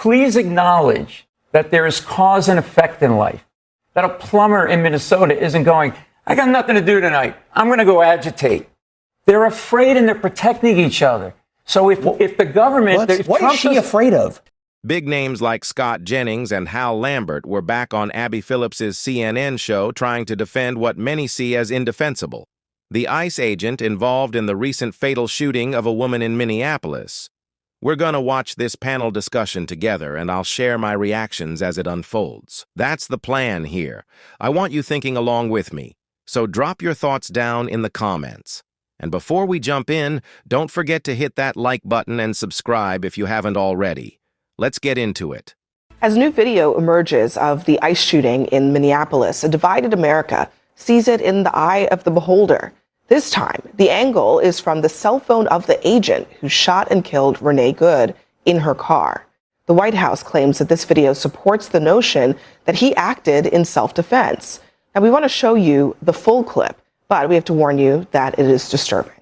please acknowledge that there is cause and effect in life. That a plumber in Minnesota isn't going, I got nothing to do tonight, I'm going to go agitate. They're afraid and they're protecting each other. So if the government... What is she afraid of? Big names like Scott Jennings and Hal Lambert were back on Abby Phillips's CNN show trying to defend what many see as indefensible: the ICE agent involved in the recent fatal shooting of a woman in Minneapolis. We're going to watch this panel discussion together, and I'll share my reactions as it unfolds. That's the plan here. I want you thinking along with me, so drop your thoughts down in the comments. And before we jump in, don't forget to hit that like button and subscribe if you haven't already. Let's get into it. As new video emerges of the ICE shooting in Minneapolis, a divided America sees it in the eye of the beholder. This time, the angle is from the cell phone of the agent who shot and killed Renee Good in her car. The White House claims that this video supports the notion that he acted in self-defense. Now, we want to show you the full clip, but we have to warn you that it is disturbing.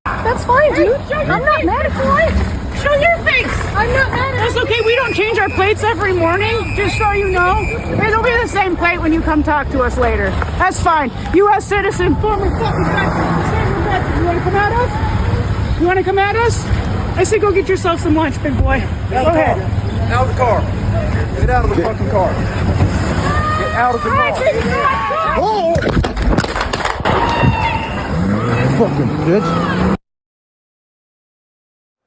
That's fine, dude. I'm not mad at you. Show your face. I'm not mad at you. That's okay. We don't change our plates every morning, just so you know. It'll be the same plate when you come talk to us later. That's fine. U.S. citizen, former fucking veteran. You want to come at us? You want to come at us? I say go get yourself some lunch, big boy. Go ahead. Out of the car. Get out of the fucking car. Get out of the car. Oh! Fucking bitch.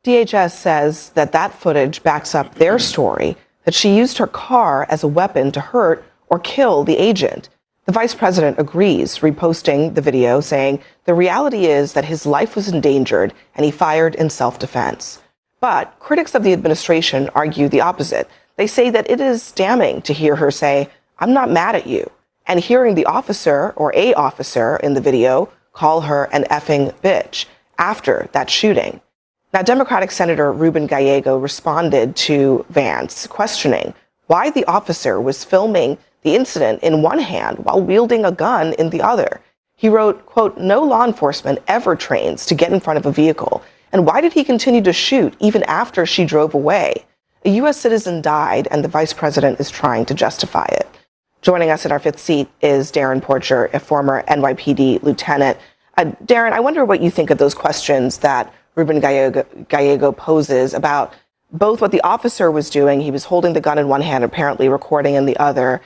DHS says that footage backs up their story that she used her car as a weapon to hurt or kill the agent. The vice president agrees, reposting the video, saying the reality is that his life was endangered and he fired in self-defense. But critics of the administration argue the opposite. They say that it is damning to hear her say, I'm not mad at you, and hearing the officer or a officer in the video call her an effing bitch after that shooting. Now, Democratic Senator Ruben Gallego responded to Vance, questioning why the officer was filming the incident in one hand while wielding a gun in the other. He wrote, quote, no law enforcement ever trains to get in front of a vehicle. And why did he continue to shoot even after she drove away? A U.S. citizen died, and the vice president is trying to justify it. Joining us in our fifth seat is Darren Porcher, a former NYPD lieutenant. Darren, I wonder what you think of those questions that Ruben Gallego poses about both what the officer was doing. He was holding the gun in one hand, apparently recording in the other,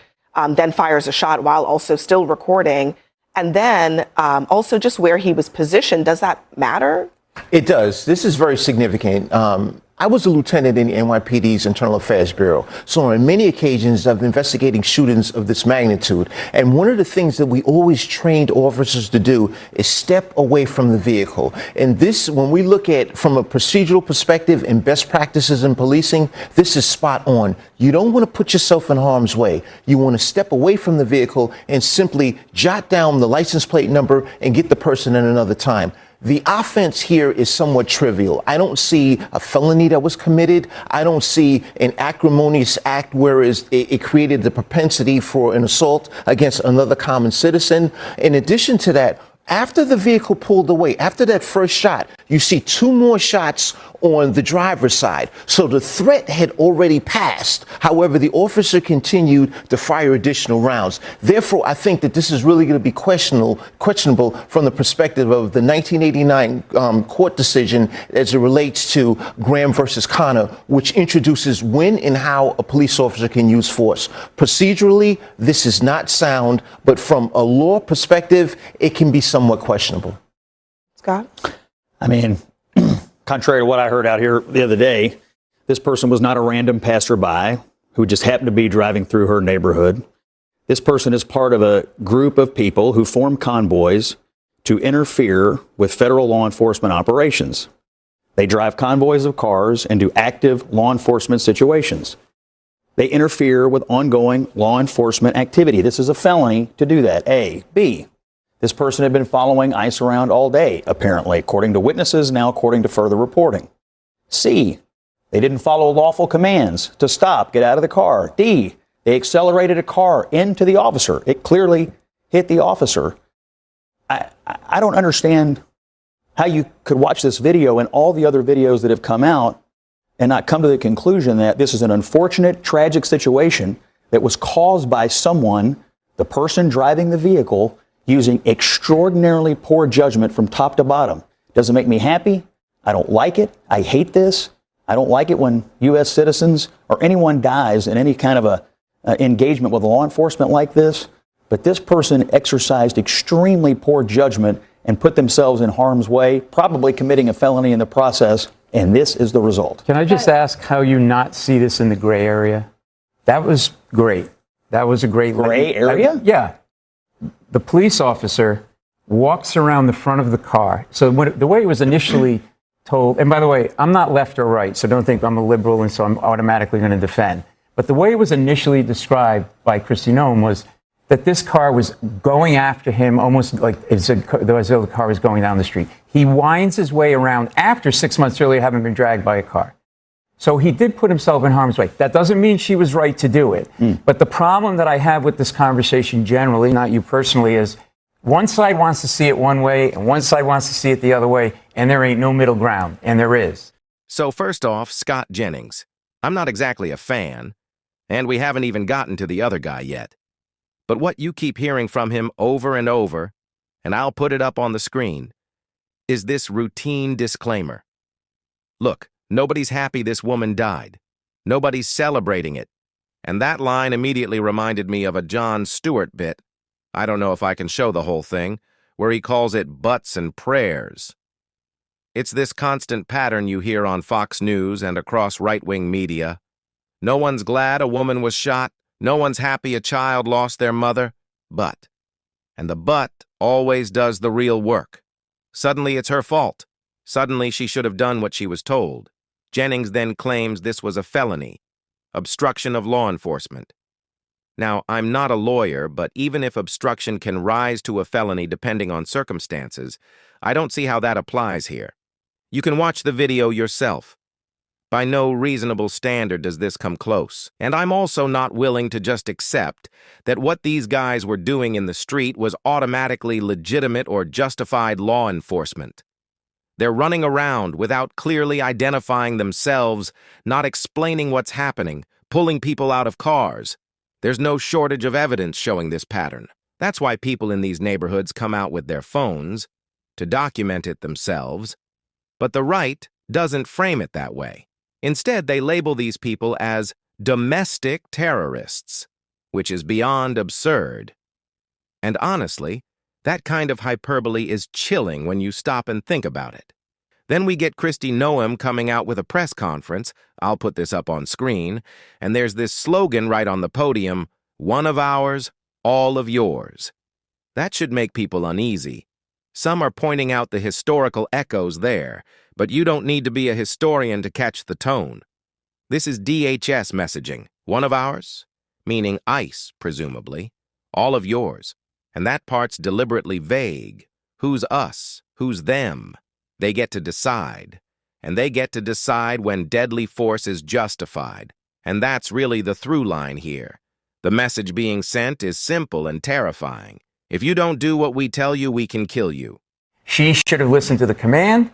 then fires a shot while also still recording. And then also just where he was positioned. Does that matter? It does. This is very significant. I was a lieutenant in the NYPD's Internal Affairs Bureau, so on many occasions I've been investigating shootings of this magnitude. And one of the things that we always trained officers to do is step away from the vehicle. And this, when we look at from a procedural perspective and best practices in policing, this is spot on. You don't want to put yourself in harm's way. You want to step away from the vehicle and simply jot down the license plate number and get the person in another time. The offense here is somewhat trivial. I don't see a felony that was committed. I don't see an acrimonious act where it created the propensity for an assault against another common citizen. In addition to that, after the vehicle pulled away, after that first shot, you see two more shots on the driver's side. So the threat had already passed. However, the officer continued to fire additional rounds. Therefore, I think that this is really going to be questionable from the perspective of the 1989 court decision as it relates to Graham versus Connor, which introduces when and how a police officer can use force. Procedurally, this is not sound, but from a law perspective, it can be somewhat questionable. Scott? I mean, contrary to what I heard out here the other day, this person was not a random passerby who just happened to be driving through her neighborhood. This person is part of a group of people who form convoys to interfere with federal law enforcement operations. They drive convoys of cars into active law enforcement situations. They interfere with ongoing law enforcement activity. This is a felony to do that, A. B, this person had been following ICE around all day, apparently, according to witnesses, now according to further reporting. C, they didn't follow lawful commands to stop, get out of the car. D, they accelerated a car into the officer. It clearly hit the officer. I don't understand how you could watch this video and all the other videos that have come out and not come to the conclusion that this is an unfortunate, tragic situation that was caused by someone, the person driving the vehicle, using extraordinarily poor judgment from top to bottom. Doesn't make me happy. I don't like it. I hate this. I don't like it when U.S. citizens or anyone dies in any kind of a engagement with law enforcement like this. But this person exercised extremely poor judgment and put themselves in harm's way, probably committing a felony in the process. And this is the result. Can I just ask how you not see this in the gray area? That was great. That was a great gray area? Yeah. The police officer walks around the front of the car. So the way it was initially told, and by the way, I'm not left or right, so don't think I'm a liberal and so I'm automatically going to defend. But the way it was initially described by Kristi Noem was that this car was going after him almost like as though the car was going down the street. He winds his way around after 6 months earlier having been dragged by a car. So he did put himself in harm's way. That doesn't mean she was right to do it. But the problem that I have with this conversation generally, not you personally, is one side wants to see it one way and one side wants to see it the other way, and there ain't no middle ground, and there is. So first off, Scott Jennings. I'm not exactly a fan, and we haven't even gotten to the other guy yet. But what you keep hearing from him over and over, and I'll put it up on the screen, is this routine disclaimer. Look, nobody's happy this woman died. Nobody's celebrating it. And that line immediately reminded me of a Jon Stewart bit. I don't know if I can show the whole thing, where he calls it butts and prayers. It's this constant pattern you hear on Fox News and across right-wing media. No one's glad a woman was shot. No one's happy a child lost their mother. But. And the but always does the real work. Suddenly it's her fault. Suddenly she should have done what she was told. Jennings then claims this was a felony. Obstruction of law enforcement. Now, I'm not a lawyer, but even if obstruction can rise to a felony depending on circumstances, I don't see how that applies here. You can watch the video yourself. By no reasonable standard does this come close. And I'm also not willing to just accept that what these guys were doing in the street was automatically legitimate or justified law enforcement. They're running around without clearly identifying themselves, not explaining what's happening, pulling people out of cars. There's no shortage of evidence showing this pattern. That's why people in these neighborhoods come out with their phones to document it themselves. But the right doesn't frame it that way. Instead, they label these people as domestic terrorists, which is beyond absurd. And honestly, that kind of hyperbole is chilling when you stop and think about it. Then we get Kristi Noem coming out with a press conference. I'll put this up on screen. And there's this slogan right on the podium, one of ours, all of yours. That should make people uneasy. Some are pointing out the historical echoes there, but you don't need to be a historian to catch the tone. This is DHS messaging. One of ours, meaning ICE, presumably. All of yours. And that part's deliberately vague. Who's us? Who's them? They get to decide. And they get to decide when deadly force is justified. And that's really the through line here. The message being sent is simple and terrifying. If you don't do what we tell you, we can kill you. She should have listened to the command.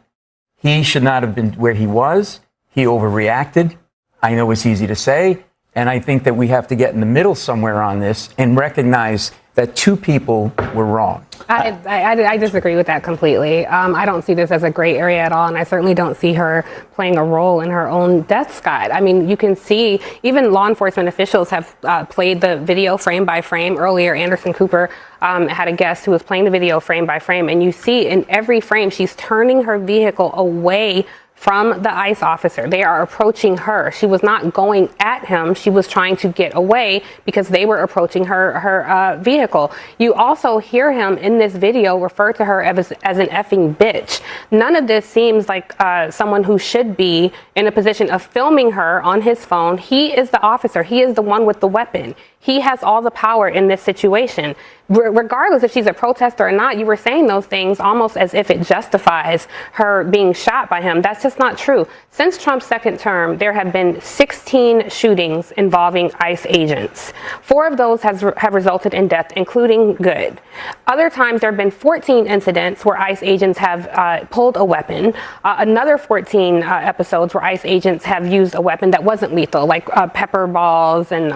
He should not have been where he was. He overreacted. I know it's easy to say. And I think that we have to get in the middle somewhere on this and recognize that two people were wrong. I disagree with that completely. I don't see this as a gray area at all, and I certainly don't see her playing a role in her own death, Scott. I mean, you can see even law enforcement officials have played the video frame by frame. Earlier, Anderson Cooper had a guest who was playing the video frame by frame, and you see in every frame she's turning her vehicle away from the ICE officer. They are approaching her. She was not going at him. She was trying to get away because they were approaching her vehicle. You also hear him in this video refer to her as an effing bitch. None of this seems like someone who should be in a position of filming her on his phone. He is the officer. He is the one with the weapon. He has all the power in this situation. regardless if she's a protester or not, you were saying those things almost as if it justifies her being shot by him. That's just not true. Since Trump's second term, there have been 16 shootings involving ICE agents. 4 of those have resulted in death, including Good. Other times, there have been 14 incidents where ICE agents have pulled a weapon. Another 14 episodes where ICE agents have used a weapon that wasn't lethal, like pepper balls and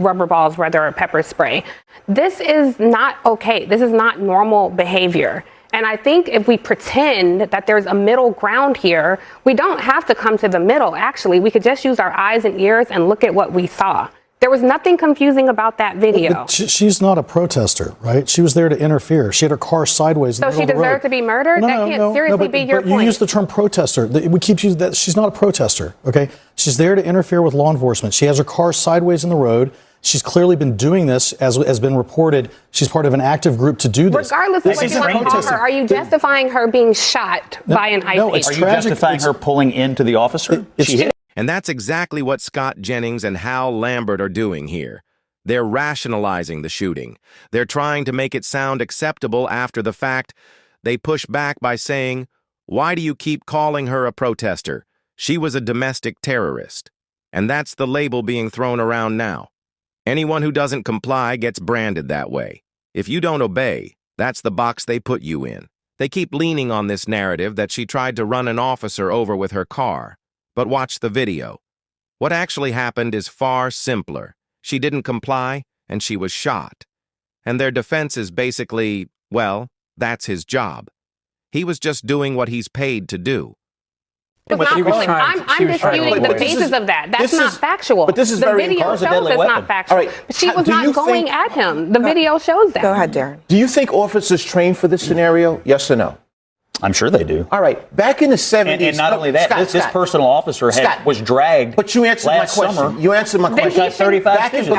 rubber balls, rather, or pepper spray. This is not okay. This is not normal behavior. And I think if we pretend that there's a middle ground here, we don't have to come to the middle. Actually, we could just use our eyes and ears and look at what we saw. There was nothing confusing about that video. But she's not a protester, right? She was there to interfere. She had her car sideways in the middle of the road. So she deserved to be murdered? That can't seriously be your point. You use the term protester. We keep using that. She's not a protester, okay? She's there to interfere with law enforcement. She has her car sideways in the road. She's clearly been doing this, as has been reported. She's part of an active group to do this. Regardless of what you want to call her, are you justifying her being shot by an ICE agent? Are you justifying her pulling into the officer? She hit. And that's exactly what Scott Jennings and Hal Lambert are doing here. They're rationalizing the shooting. They're trying to make it sound acceptable after the fact. They push back by saying, "Why do you keep calling her a protester? She was a domestic terrorist." And that's the label being thrown around now. Anyone who doesn't comply gets branded that way. If you don't obey, that's the box they put you in. They keep leaning on this narrative that she tried to run an officer over with her car. But watch the video. What actually happened is far simpler. She didn't comply, and she was shot. And their defense is basically, well, that's his job. He was just doing what he's paid to do. I'm disputing the basis of that. That's not factual. But this is the video shows it's not factual. Right. But she was not going at him. The video shows that. Go ahead, Darren. Do you think officers train for this scenario? Yes or no? I'm sure they do. All right. Back in the 70s. And not only that, this personal officer was dragged. But you answered my question. Summer. You answered my question. Got 35 Back in the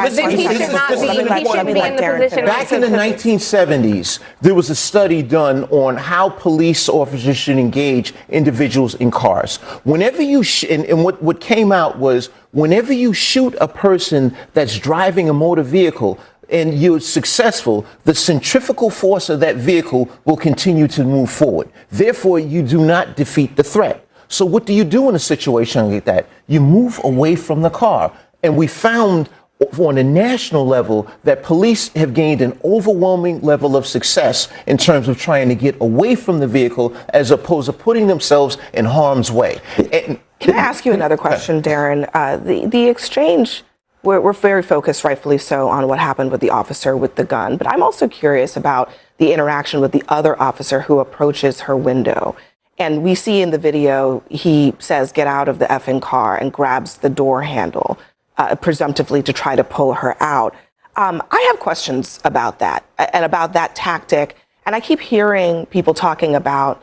1970s, there was a study done on how police officers should engage individuals in cars. Whenever you and what came out was whenever you shoot a person that's driving a motor vehicle, and you're successful, the centrifugal force of that vehicle will continue to move forward. Therefore, you do not defeat the threat. So what do you do in a situation like that? You move away from the car. And we found on a national level that police have gained an overwhelming level of success in terms of trying to get away from the vehicle as opposed to putting themselves in harm's way. Can I ask you another question, Darren? The exchange, we're very focused, rightfully so, on what happened with the officer with the gun. But I'm also curious about the interaction with the other officer who approaches her window. And we see in the video, he says, "Get out of the effing car," and grabs the door handle, presumptively to try to pull her out. I have questions about that and about that tactic. And I keep hearing people talking about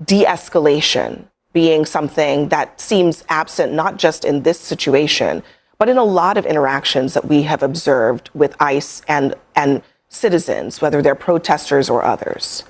de-escalation being something that seems absent, not just in this situation, but in a lot of interactions that we have observed with ICE and citizens, whether they're protesters or others.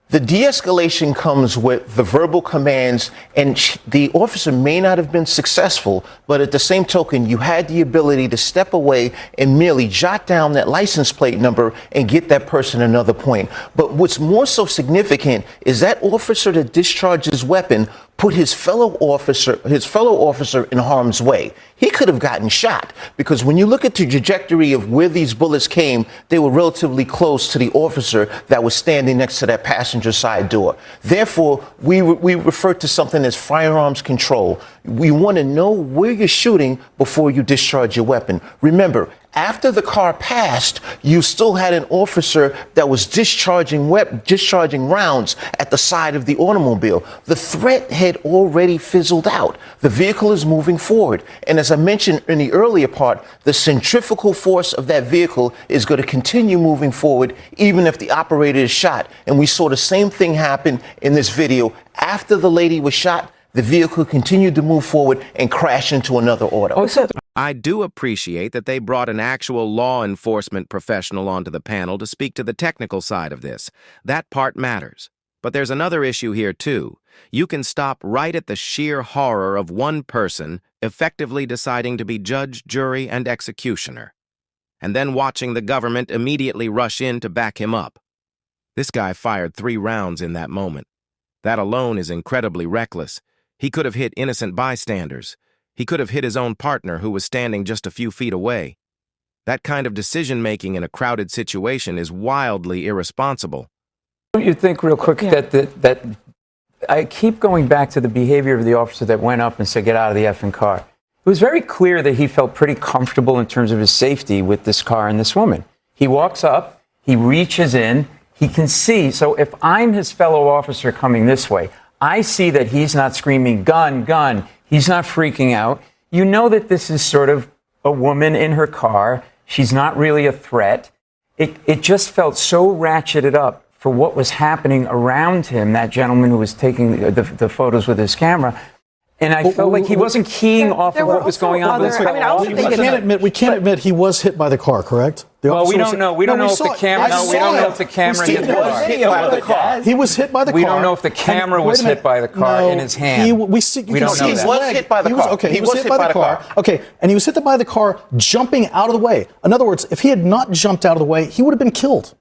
The de-escalation comes with the verbal commands, and the officer may not have been successful, but at the same token, you had the ability to step away and merely jot down that license plate number and get that person another point. But what's more so significant is that officer that discharged his weapon put his fellow officer in harm's way. He could have gotten shot because when you look at the trajectory of where these bullets came, they were relatively close to the officer that was standing next to that passenger side door. Therefore, we refer to something as firearms control. We want to know where you're shooting before you discharge your weapon. Remember, after the car passed, you still had an officer that was discharging rounds at the side of the automobile. The threat had already fizzled out. The vehicle is moving forward. And as I mentioned in the earlier part, the centrifugal force of that vehicle is going to continue moving forward even if the operator is shot. And we saw the same thing happen in this video. After the lady was shot, the vehicle continued to move forward and crash into another auto. I do appreciate that they brought an actual law enforcement professional onto the panel to speak to the technical side of this. That part matters. But there's another issue here, too. You can stop right at the sheer horror of one person effectively deciding to be judge, jury, and executioner. and then watching the government immediately rush in to back him up. This guy fired 3 rounds in that moment. That alone is incredibly reckless. He could have hit innocent bystanders. He could have hit his own partner who was standing just a few feet away. That kind of decision-making in a crowded situation is wildly irresponsible. Don't you think, real quick, that I keep going back to the behavior of the officer that went up and said, "Get out of the effing car." It was very clear that he felt pretty comfortable in terms of his safety with this car and this woman. He walks up, he reaches in, he can see. So if I'm his fellow officer coming this way, I see that he's not screaming, "Gun, gun." He's not freaking out. You know that this is sort of a woman in her car. She's not really a threat. It just felt so ratcheted up for what was happening around him, that gentleman who was taking the photos with his camera. And I felt like he wasn't keying off of what was going on. We can't admit he was hit by the car, correct? Well, we don't know. We don't know if the camera. No, we don't know if the camera hit the car. He was hit by the car. We don't know if the camera was hit by the car in his hand. We don't know that. He was hit by the car. Okay, he was hit by the car. Okay, and he was hit by the car jumping out of the way. In other words, if he had not jumped out of the way, he would have been killed.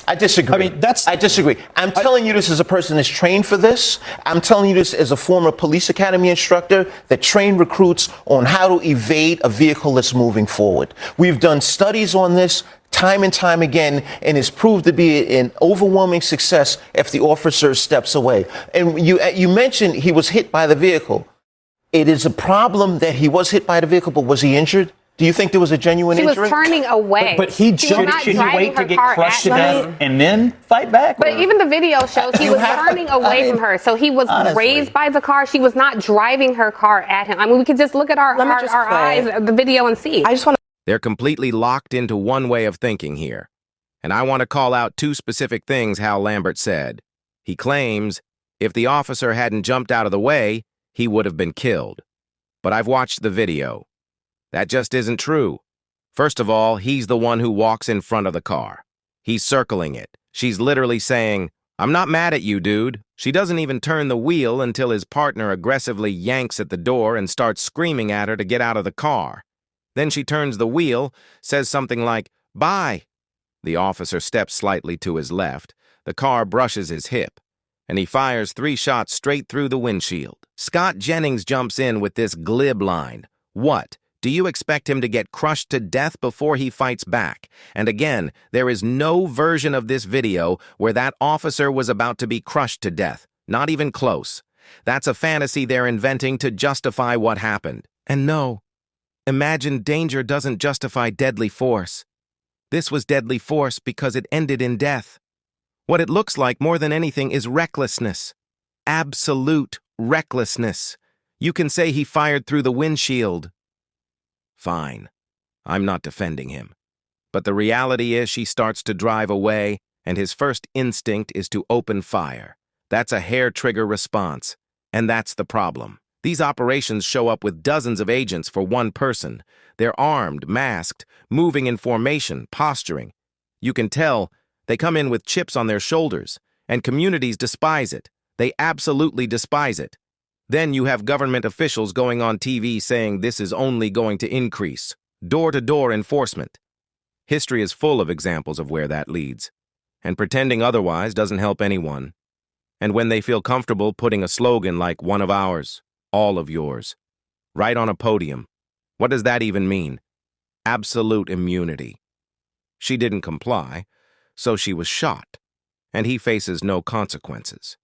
I disagree. I mean, I disagree. I'm telling you this as a person that's trained for this. I'm telling you this as a former police academy instructor that trained recruits on how to evade a vehicle that's moving forward. We've done studies on this time and time again, and it's proved to be an overwhelming success if the officer steps away. And you mentioned he was hit by the vehicle. It is a problem that he was hit by the vehicle, but was he injured? Do you think there was a genuine injury? She was turning away. But he jumped. Should he wait to get crushed to death and then fight back? But even the video shows he was turning away from her. So he was raised by the car. She was not driving her car at him. I mean, we could just look at our eyes, the video, and see. They're completely locked into one way of thinking here. And I want to call out 2 specific things Hal Lambert said. He claims if the officer hadn't jumped out of the way, he would have been killed. But I've watched the video. That just isn't true. First of all, he's the one who walks in front of the car. He's circling it. She's literally saying, "I'm not mad at you, dude." She doesn't even turn the wheel until his partner aggressively yanks at the door and starts screaming at her to get out of the car. Then she turns the wheel, says something like, "Bye." The officer steps slightly to his left. The car brushes his hip, and he fires 3 shots straight through the windshield. Scott Jennings jumps in with this glib line. What? Do you expect him to get crushed to death before he fights back? And again, there is no version of this video where that officer was about to be crushed to death. Not even close. That's a fantasy they're inventing to justify what happened. And no, imagined danger doesn't justify deadly force. This was deadly force because it ended in death. What it looks like more than anything is recklessness. Absolute recklessness. You can say he fired through the windshield. Fine. I'm not defending him. But the reality is she starts to drive away, and his first instinct is to open fire. That's a hair-trigger response, and that's the problem. These operations show up with dozens of agents for one person. They're armed, masked, moving in formation, posturing. You can tell they come in with chips on their shoulders, and communities despise it. They absolutely despise it. Then you have government officials going on TV saying this is only going to increase. Door-to-door enforcement. History is full of examples of where that leads. And pretending otherwise doesn't help anyone. And when they feel comfortable putting a slogan like "one of ours, all of yours," right on a podium, what does that even mean? Absolute immunity. She didn't comply, so she was shot. And he faces no consequences.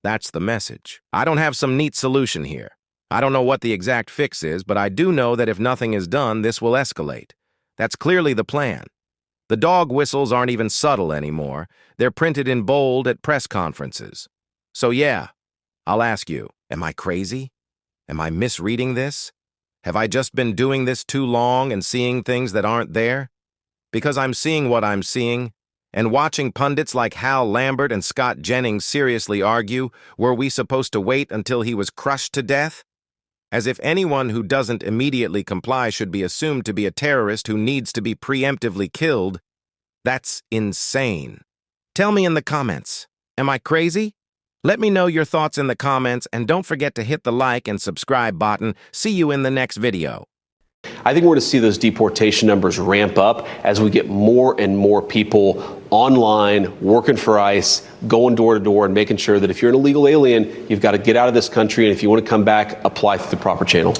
That's the message. I don't have some neat solution here. I don't know what the exact fix is, but I do know that if nothing is done, this will escalate. That's clearly the plan. The dog whistles aren't even subtle anymore. They're printed in bold at press conferences. So yeah, I'll ask you, am I crazy? Am I misreading this? Have I just been doing this too long and seeing things that aren't there? Because I'm seeing what I'm seeing, and watching pundits like Hal Lambert and Scott Jennings seriously argue, were we supposed to wait until he was crushed to death? As if anyone who doesn't immediately comply should be assumed to be a terrorist who needs to be preemptively killed. That's insane. Tell me in the comments, am I crazy? Let me know your thoughts in the comments, and don't forget to hit the like and subscribe button. See you in the next video. I think we're going to see those deportation numbers ramp up as we get more and more people online, working for ICE, going door to door and making sure that if you're an illegal alien, you've got to get out of this country. And if you want to come back, apply through the proper channel.